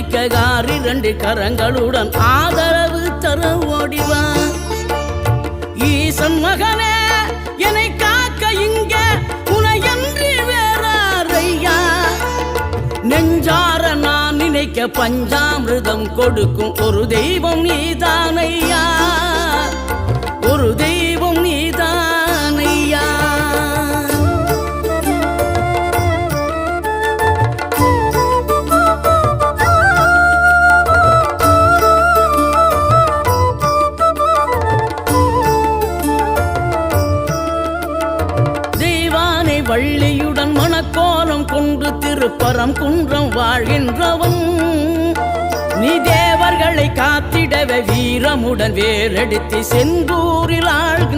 பிடிக்க காரி 2 கரங்களுடன் ஆதரவு தர ஓடிவா. ஈசன் மகனே என்னை காக்க இங்க உனையன்றி வேறாரையா. நெஞ்சார நான் நினைக்க பஞ்சாமிர்தம் கொடுக்கும் ஒரு தெய்வம் நீதானையா, ஒரு தெய்வம் நீதானையா. தெய்வானை வள்ளியுடன் மணக்கோலம் கொண்டு திருப்பரம் குன்றம் வாழ்கின்றவன் நீ. தேவர்களை காத்திடவே வீரமுடன் வேலெடுத்து செந்தூரில் ஆழ்கின்ற